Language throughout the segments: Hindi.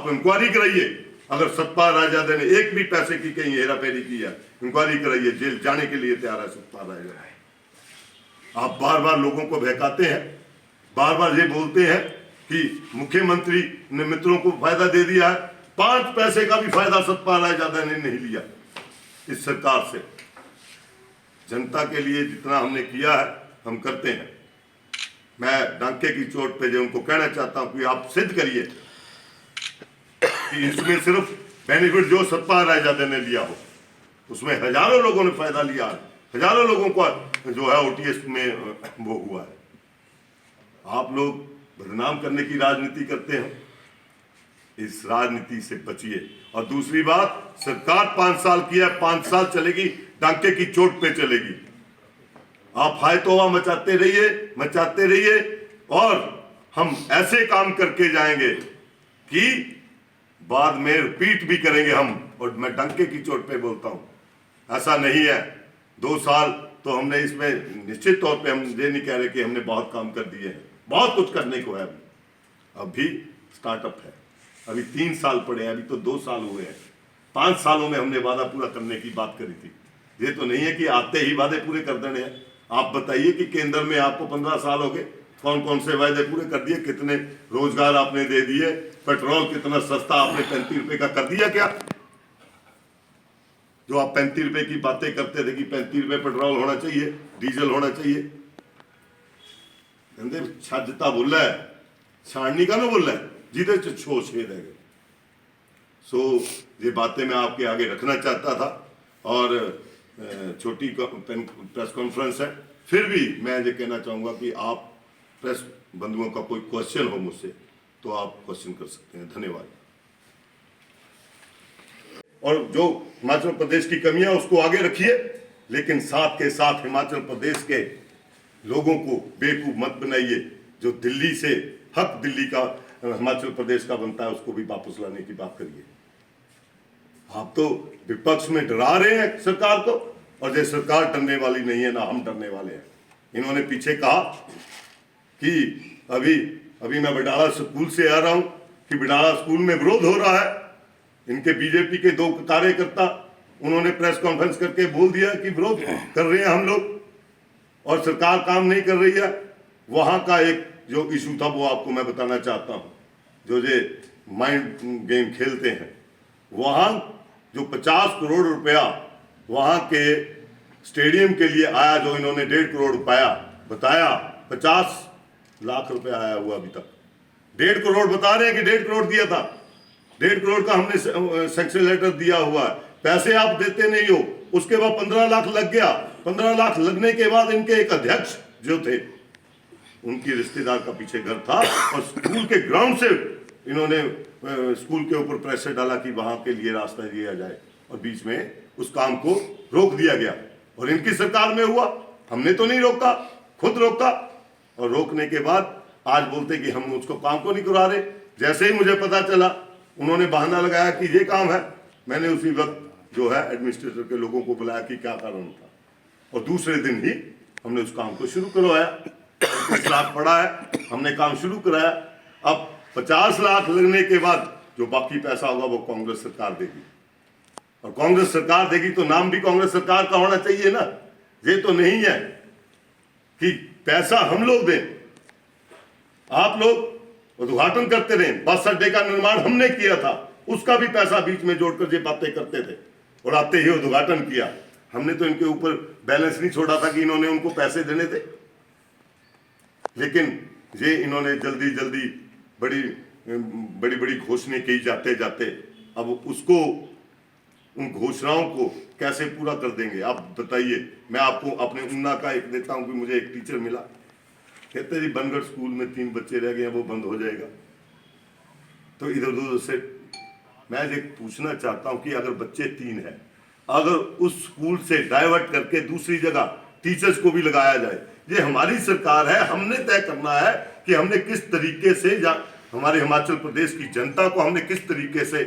आप इंक्वायरी कराइए। अगर सतपाल रायजादे ने एक भी पैसे की कहीं हेराफेरी की है, इंक्वायरी कराइए। जेल जाने के लिए तैयार है सतपाल रायजादे। आप बार बार लोगों को बहकाते हैं, बार बार ये बोलते हैं कि मुख्यमंत्री ने मित्रों को फायदा दे दिया है। 5 पैसे का भी फायदा सतपाल रायजादे ने नहीं लिया इस सरकार से। जनता के लिए जितना हमने किया है हम करते हैं। मैं डंके की चोट पे जो उनको कहना चाहता हूं कि आप सिद्ध करिए कि इसमें सिर्फ बेनिफिट जो सतपाल रायजादे ने लिया हो, उसमें हजारों लोगों ने फायदा लिया है, हजारों लोगों को जो है ओटीएस में वो हुआ है। आप लोग बदनाम करने की राजनीति करते हैं, इस राजनीति से बचिए। और दूसरी बात, सरकार 5 साल की है, 5 साल चलेगी, डंके की चोट पे चलेगी। आप हाय तौबा मचाते रहिए और हम ऐसे काम करके जाएंगे कि बाद में रिपीट भी करेंगे हम। और मैं डंके की चोट पे बोलता हूं, ऐसा नहीं है 2 साल तो हमने इसमें निश्चित तौर पे हम ये नहीं कह रहे कि हमने बहुत काम कर दिए हैं, बहुत कुछ करने को है। अभी स्टार्टअप है, अभी 3 साल पड़े हैं, अभी तो 2 साल हुए हैं। 5 सालों में हमने वादा पूरा करने की बात करी थी। ये तो नहीं है कि आते ही वादे पूरे कर देने हैं। आप बताइए कि केंद्र में आपको 15 साल हो गए, कौन कौन से वायदे पूरे कर दिए, कितने रोजगार आपने दे दिए, पेट्रोल कितना सस्ता आपने 35 रुपए का कर दिया क्या? जो आप 35 रुपए की बातें करते थे कि 35 रुपए पेट्रोल होना चाहिए, डीजल होना चाहिए, कहते छजता बोल रहा है, छाड़नी का ना बोल रहा है, जिधे छो छेद है। सो ये बातें मैं आपके आगे रखना चाहता था। और छोटी प्रेस कॉन्फ्रेंस है, फिर भी मैं ये कहना चाहूंगा कि आप प्रेस बंधुओं का कोई क्वेश्चन हो मुझसे तो आप क्वेश्चन कर सकते हैं। धन्यवाद। और जो हिमाचल प्रदेश की कमियां उसको आगे रखिए, लेकिन साथ के साथ हिमाचल प्रदेश के लोगों को बेवकूफ मत बनाइए। जो दिल्ली से हक दिल्ली का हिमाचल प्रदेश का बनता है उसको भी वापस लाने की बात करिए। आप तो विपक्ष में डरा रहे हैं सरकार को, और ये सरकार डरने वाली नहीं है, ना हम डरने वाले हैं। इन्होंने पीछे कहा कि अभी मैं बटाला स्कूल से आ रहा हूं कि बटाला स्कूल में विरोध हो रहा है। इनके बीजेपी के 2 कार्यकर्ता उन्होंने प्रेस कॉन्फ्रेंस करके बोल दिया कि विरोध कर रहे हैं हम लोग और सरकार काम नहीं कर रही है। वहां का एक जो इशू था वो आपको मैं बताना चाहता हूं। जो ये माइंड गेम खेलते हैं, वहां जो 50 करोड़ रुपया वहां के स्टेडियम के लिए आया, जो इन्होंने 1.5 करोड़ रुपया बताया, 50 लाख रुपया आया हुआ अभी तक। 1.5 करोड़ बता रहे हैं कि 1.5 करोड़ दिया था। 1.5 करोड़ का हमने सैंक्शन लेटर दिया हुआ है, पैसे आप देते नहीं हो। उसके बाद 15 लाख लग गया। 15 लाख लगने के बाद इनके एक अध्यक्ष जो थे, उनकी रिश्तेदार का पीछे घर था और स्कूल के ग्राउंड से इन्होंने स्कूल के ऊपर प्रेशर डाला कि वहां के लिए रास्ता दिया जाए, और बीच में उस काम को रोक दिया गया। और इनकी सरकार में हुआ, हमने तो नहीं रोका, खुद रोका। और रोकने के बाद आज बोलते कि हम उसको काम को नहीं करा रहे। जैसे ही मुझे पता चला, उन्होंने बहाना लगाया कि ये काम है, मैंने उसी वक्त जो है एडमिनिस्ट्रेटर के लोगों को बुलाया कि क्या कारण था, और दूसरे दिन ही हमने उस काम को शुरू करवाया। 25 लाख पड़ा है, हमने काम शुरू कराया। अब 50 लाख लगने के बाद जो बाकी पैसा होगा वो कांग्रेस सरकार देगी, और कांग्रेस सरकार देगी तो नाम भी कांग्रेस सरकार का होना चाहिए ना। ये तो नहीं है कि पैसा हम लोग दें, आप लोग उद्घाटन करते रहे। बस अड्डे का निर्माण हमने किया था, उसका भी पैसा बीच में जोड़कर ये बातें करते थे, और आते ही उद्घाटन किया। हमने तो इनके ऊपर बैलेंस नहीं छोड़ा था कि इन्होंने उनको पैसे देने थे। लेकिन ये इन्होंने जल्दी जल्दी बड़ी बड़ी घोषणाएं की जाते जाते अब उसको, उन घोषणाओं को कैसे पूरा कर देंगे आप बताइए। मैं आपको अपने उन्ना का एक देता हूं कि मुझे एक टीचर मिला, कहते जी बनगढ़ स्कूल में 3 बच्चे रह गए हैं, वो बंद हो जाएगा। तो इधर उधर से मैं ये पूछना चाहता हूं कि अगर बच्चे 3 हैं, अगर उस स्कूल से डाइवर्ट करके दूसरी जगह टीचर्स को भी लगाया जाए, ये हमारी सरकार है, हमने तय करना है कि हमने किस तरीके से हमारे हिमाचल प्रदेश की जनता को हमने किस तरीके से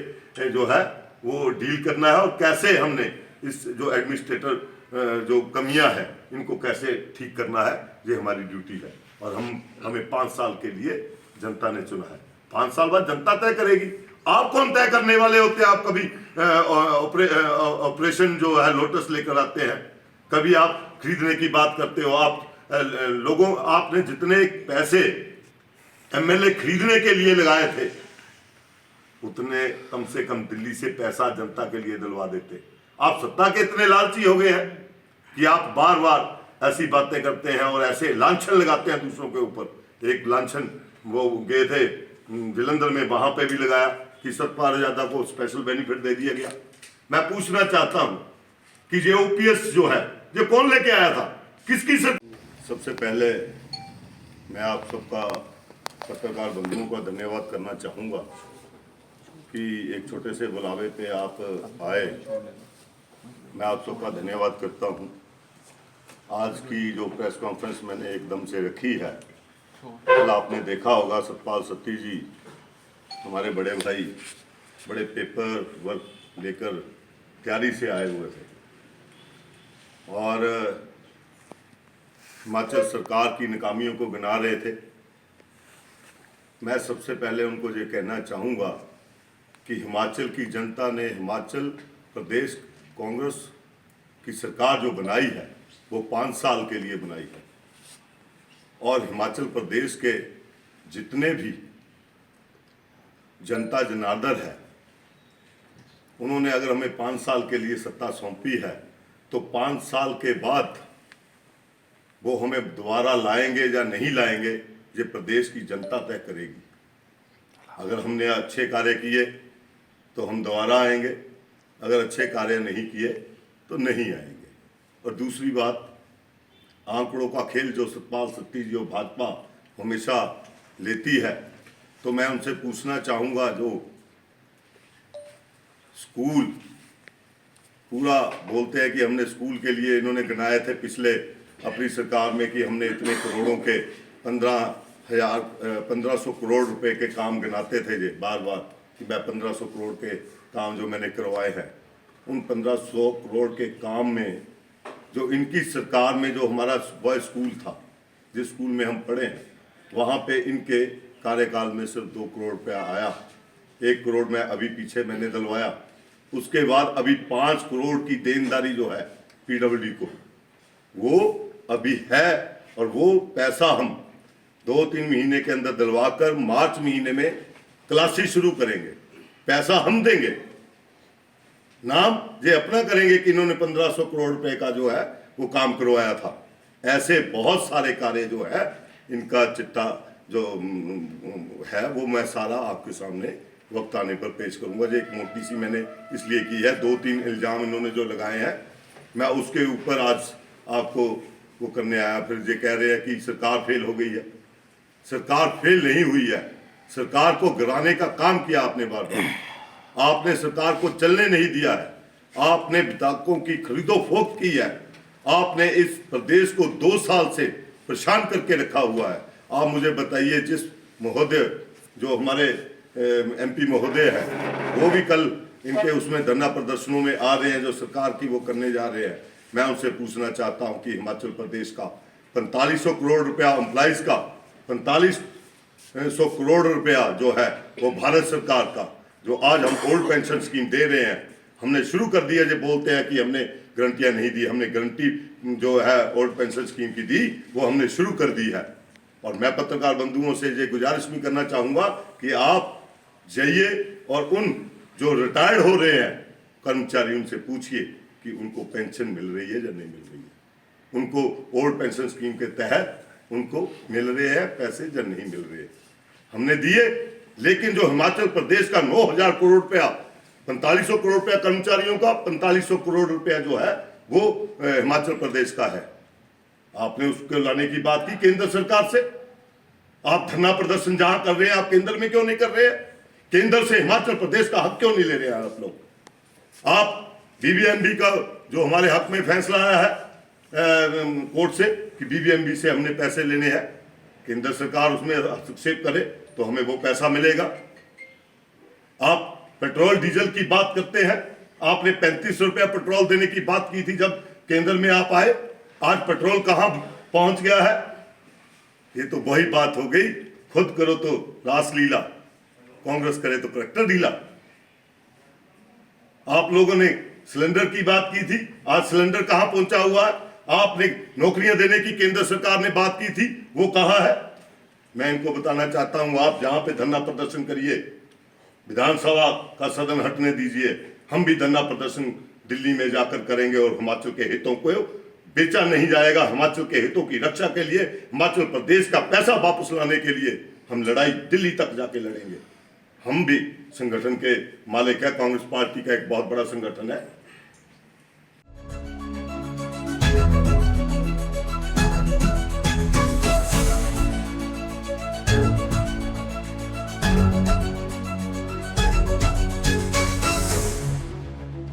जो है वो डील करना है, और कैसे हमने इस जो एडमिनिस्ट्रेटर जो कमियां हैं इनको कैसे ठीक करना है। ये हमारी ड्यूटी है, और हमें 5 साल के लिए जनता ने चुना है। 5 साल बाद जनता तय करेगी, आप कौन तय करने वाले होते हैं? आप कभी ऑपरेशन जो है लोटस लेकर आते हैं, कभी आप खरीदने की बात करते हो। आप लोगों, आपने जितने पैसे एमएलए खरीदने के लिए लगाए थे, उतने कम से कम दिल्ली से पैसा जनता के लिए दिलवा देते। आप सत्ता के इतने लालची हो गए हैं कि आप बार बार ऐसी बातें करते हैं और ऐसे लांछन लगाते हैं दूसरों के ऊपर। एक लांछन वो गए थे जलंधर में, वहां पे भी लगाया कि सतपाल यादव को स्पेशल बेनिफिट दे दिया गया। मैं पूछना चाहता हूं कि ये ओपीएस जो है, ये कौन लेके आया था, किसकी सबसे पहले मैं आप सबका, पत्रकार बंधुओं का धन्यवाद करना चाहूँगा कि एक छोटे से बुलावे पे आप आए। मैं आप सबका धन्यवाद करता हूँ। आज की जो प्रेस कॉन्फ्रेंस मैंने एकदम से रखी है, कल आपने देखा होगा सतपाल सत्ती जी हमारे बड़े भाई बड़े पेपर वर्क लेकर तैयारी से आए हुए थे और हिमाचल सरकार की नाकामियों को गिना रहे थे। मैं सबसे पहले उनको ये कहना चाहूँगा कि हिमाचल की जनता ने हिमाचल प्रदेश कांग्रेस की सरकार जो बनाई है वो 5 साल के लिए बनाई है और हिमाचल प्रदेश के जितने भी जनता जनार्दन है, उन्होंने अगर हमें 5 साल के लिए सत्ता सौंपी है तो 5 साल के बाद वो हमें दोबारा लाएंगे या नहीं लाएंगे, ये प्रदेश की जनता तय करेगी। अगर हमने अच्छे कार्य किए तो हम दोबारा आएंगे, अगर अच्छे कार्य नहीं किए तो नहीं आएंगे। और दूसरी बात, आंकड़ों का खेल जो सतपाल सत्ती जी और भाजपा हमेशा लेती है, तो मैं उनसे पूछना चाहूँगा, जो स्कूल पूरा बोलते हैं कि हमने स्कूल के लिए इन्होंने गिनाए थे पिछले अपनी सरकार में कि हमने इतने करोड़ों के 1500 करोड़ रुपए के काम गिनाते थे ये बार बार कि मैं 1500 करोड़ के काम जो मैंने करवाए हैं। उन 1500 करोड़ के काम में जो इनकी सरकार में जो हमारा बॉय स्कूल था, जिस स्कूल में हम पढ़े हैं, वहाँ पे इनके कार्यकाल में सिर्फ 2 करोड़ रुपया आया। 1 करोड़ में अभी पीछे मैंने दिलवाया। उसके बाद अभी 5 करोड़ की देनदारी जो है पीडब्ल्यूडी को, वो अभी है और वो पैसा हम 2-3 महीने के अंदर दिलवाकर मार्च महीने में क्लासेस शुरू करेंगे। पैसा हम देंगे, नाम ये अपना करेंगे कि इन्होंने 1500 करोड़ रुपए का जो है वो काम करवाया था। ऐसे बहुत सारे कार्य जो है इनका चिट्ठा जो है वो मैं सारा आपके सामने वक्त आने पर पेश करूंगा। जो एक मोटी सी मैंने इसलिए की है, 2-3 इल्जाम इन्होंने जो लगाए हैं, मैं उसके ऊपर आज आपको वो करने आया। फिर ये कह रहे हैं कि सरकार फेल हो गई है। सरकार फेल नहीं हुई है, सरकार को गिराने का काम किया आपने बार बार। आपने सरकार को चलने नहीं दिया है, आपने विधायकों की खरीदो फरोख्त की है, आपने इस प्रदेश को 2 साल से परेशान करके रखा हुआ है। आप मुझे बताइए, जिस महोदय जो हमारे एमपी महोदय है, वो भी कल इनके उसमें धरना प्रदर्शनों में आ रहे हैं जो सरकार की वो करने जा रहे हैं। मैं उनसे पूछना चाहता हूं कि हिमाचल प्रदेश का 4500 करोड़ रुपया एम्प्लॉइज का, 4500 करोड़ रुपया जो है वो भारत सरकार का, जो आज हम ओल्ड पेंशन स्कीम दे रहे हैं, हमने शुरू कर दिया। जो बोलते हैं कि हमने गारंटियां नहीं दी, हमने गारंटी जो है ओल्ड पेंशन स्कीम की दी, वो हमने शुरू कर दी है। और मैं पत्रकार बंधुओं से ये गुजारिश भी करना चाहूँगा कि आप जाइए और उन जो रिटायर्ड हो रहे हैं कर्मचारी, उनसे पूछिए कि उनको पेंशन मिल रही है या नहीं मिल रही है, उनको ओल्ड पेंशन स्कीम के तहत उनको मिल रहे हैं पैसे या नहीं मिल रहे। हमने दिए, लेकिन जो हिमाचल प्रदेश का 9000 करोड़ रुपया, 4500 करोड़ रुपया कर्मचारियों का, 4500 करोड़ रुपया जो है वो हिमाचल प्रदेश का है। आपने उसको लाने की बात की केंद्र सरकार से। आप धरना प्रदर्शन जहां कर रहे हैं, आप केंद्र में क्यों नहीं कर रहे हैं? केंद्र से हिमाचल प्रदेश का हक क्यों नहीं ले रहे हैं आप लोग? आप बीबीएमबी का जो हमारे हक में फैसला आया है कोर्ट से कि बीबीएमबी से हमने पैसे लेने हैं, केंद्र सरकार उसमें हस्तक्षेप करे तो हमें वो पैसा मिलेगा। आप पेट्रोल डीजल की बात करते हैं, आपने 35 रुपया पेट्रोल देने की बात की थी जब केंद्र में आप आए। आज पेट्रोल कहां पहुंच गया है? ये तो वही बात हो गई, खुद करो तो रासलीला। कांग्रेस करे तो कलेक्टर ढीला। आप लोगों ने सिलेंडर की बात की थी, आज सिलेंडर कहां पहुंचा हुआ है? आपने नौकरियां देने की केंद्र सरकार ने बात की थी, वो कहां है? मैं इनको बताना चाहता हूं, आप जहां पे धरना प्रदर्शन करिए, विधानसभा का सदन हटने दीजिए, हम भी धरना प्रदर्शन दिल्ली में जाकर करेंगे और हिमाचल के हितों को बेचा नहीं जाएगा। हिमाचल के हितों की रक्षा के लिए, हिमाचल प्रदेश का पैसा वापस लाने के लिए हम लड़ाई दिल्ली तक जाके लड़ेंगे। हम भी संगठन के मालिक है, कांग्रेस पार्टी का एक बहुत बड़ा संगठन है,